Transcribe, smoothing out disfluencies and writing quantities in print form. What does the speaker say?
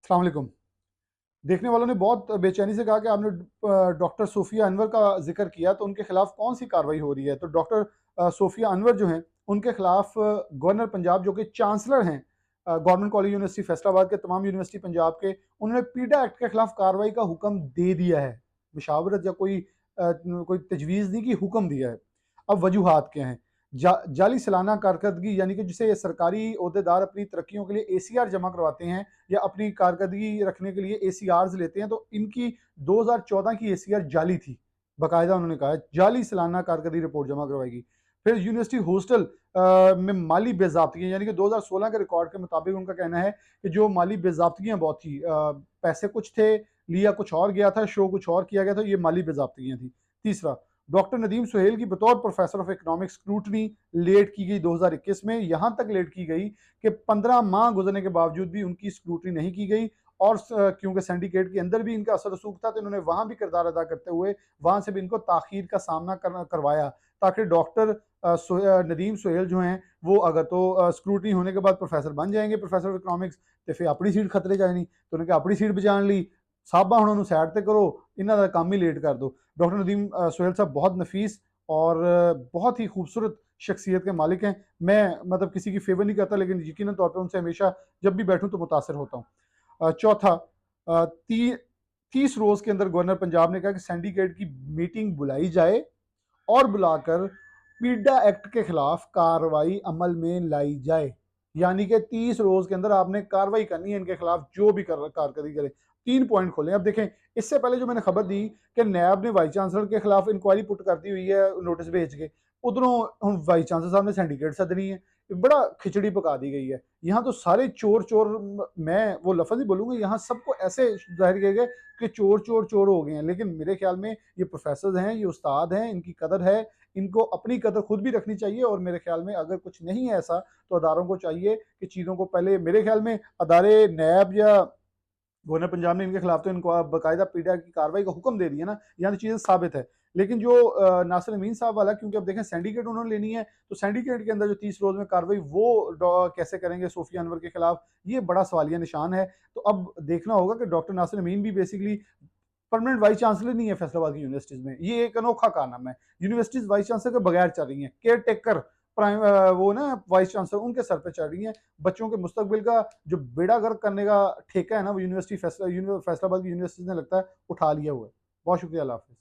अस्सलाम वालेकुम। देखने वालों ने बहुत बेचैनी से कहा कि आपने डॉक्टर सोफिया अनवर का ज़िक्र किया, तो उनके खिलाफ कौन-सी कार्रवाई हो रही है? तो डॉक्टर सोफिया अनवर जो हैं, उनके खिलाफ गवर्नर पंजाब जो कि चांसलर हैं गवर्नमेंट कॉलेज यूनिवर्सिटी फैसलाबाद के, तमाम यूनिवर्सिटी पंजाब के, उन्होंने पीडा एक्ट के खिलाफ कार्रवाई का हुक्म दे दिया है। मुशावरत या कोई तजवीज़ नहीं की, हुक्म दिया है। अब वजूहात क्या हैं? जाली सालाना कारकर्दगी यानी कि जिसे सरकारी ओहदेदार अपनी तरक्कियों के लिए एसीआर जमा करवाते हैं या अपनी कारकर्दगी रखने के लिए एसीआर्स लेते हैं, तो इनकी 2014 की एसीआर जाली थी। बाकायदा उन्होंने कहा है, जाली सालाना कारकर्दगी रिपोर्ट जमा करवाएगी। फिर यूनिवर्सिटी हॉस्टल में माली बेज़ाब्तियाँ यानी कि 2016 के रिकॉर्ड के मुताबिक उनका कहना है कि जो माली बेज़ाब्तियाँ बहुत थी, पैसे कुछ थे, लिया कुछ और गया था, शो कुछ और किया गया था, ये माली बेज़ाब्तियाँ थी। तीसरा, डॉक्टर नदीम सुहेल की बतौर professor of economics scrutiny late की गई 2021 में, यहां तक लेट की गई कि 15 माह गुजरने के बावजूद भी उनकी स्क्रूटनी नहीं की गई। और क्योंकि सिंडिकेट के अंदर भी इनका असर रसूख था, तो इन्होंने वहां भी किरदार अदा करते हुए वहां से भी इनको ताखीर का सामना करवाया, ताकि डॉक्टर नदीम सुहेल जो हैं वो अगर तो स्क्रूटनी होने के बाद प्रोफेसर बन जाएंगे, प्रोफेसर ऑफ इकोनॉमिक्स, तो फिर अपनी सीट खतरे जाए नहीं, तो उन्होंने अपनी सीट बचाने ली, साहबा हुण उन्होंने सैड ते करो, इन्हों का काम ही लेट कर दो। डॉक्टर नदीम सुहेल साहब बहुत नफीस और बहुत ही खूबसूरत शख्सियत के मालिक हैं। मैं मतलब किसी की फेवर नहीं करता, लेकिन यकीनन तौर पर उनसे हमेशा जब भी बैठूं तो मुतासर होता हूँ। चौथा, अ, ती 30 रोज के अंदर गवर्नर पंजाब ने कहा कि सिंडिकेट की मीटिंग बुलाई जाए और बुलाकर पीडा एक्ट के खिलाफ कार्रवाई अमल में लाई जाए। यानी कि 30 रोज के अंदर आपने कार्रवाई करनी है इनके खिलाफ, जो भी कारकर्दगी करे। 3 पॉइंट खोले। अब देखें, इससे पहले जो मैंने खबर दी कि नैब ने वाइस चांसलर के खिलाफ इंक्वायरी पुट कर दी हुई है नोटिस भेज के, उधरों हम वाइस चांसलर साहब ने सिंडिकेट सदनी है, बड़ा खिचड़ी पका दी गई है। यहाँ तो सारे चोर चोर, मैं वो लफज ही बोलूंगा, यहाँ सबको ऐसे जाहिर किया गया कि चोर चोर चोर हो गए हैं। लेकिन मेरे ख्याल में ये प्रोफेसर हैं, ये उस्ताद हैं, इनकी कदर है, इनको अपनी कदर खुद भी रखनी चाहिए। और मेरे ख्याल में अगर कुछ नहीं है ऐसा, तो अदारों को चाहिए कि चीज़ों को पहले, मेरे ख्याल में अदारे नैब या गवर्नर पंजाब ने इनके खिलाफ तो इनको बाकायदा पीडा की कार्रवाई का हुक्म दे दिया ना, यहाँ तो चीज़ें साबित है। लेकिन जो नासिर अमीन साहब वाला, क्योंकि अब देखें सिंडिकेट उन्होंने लेनी है, तो सिंडिकेट के अंदर जो 30 रोज में कार्रवाई वो कैसे करेंगे सोफिया अनवर के खिलाफ, ये बड़ा सवालिया निशान है। तो अब देखना होगा कि डॉक्टर नासिर अमीन भी बेसिकली परमानेंट वाइस चांसलर नहीं है फैसलाबाद की यूनिवर्सिटीज में, ये एक अनोखा कारनामा है। यूनिवर्सिटीज वाइस चांसलर के बगैर चल रही हैं, केयर टेकर प्राइम वो ना वाइस चांसलर उनके सर पे चढ़ रही हैं। बच्चों के मुस्तकबिल का जो बेड़ा गर्क करने का ठेका है ना, वो फैसलाबाद की यूनिवर्सिटीज ने लगता है उठा लिया हुआ है। बहुत शुक्रिया, अल्लाह हाफिज।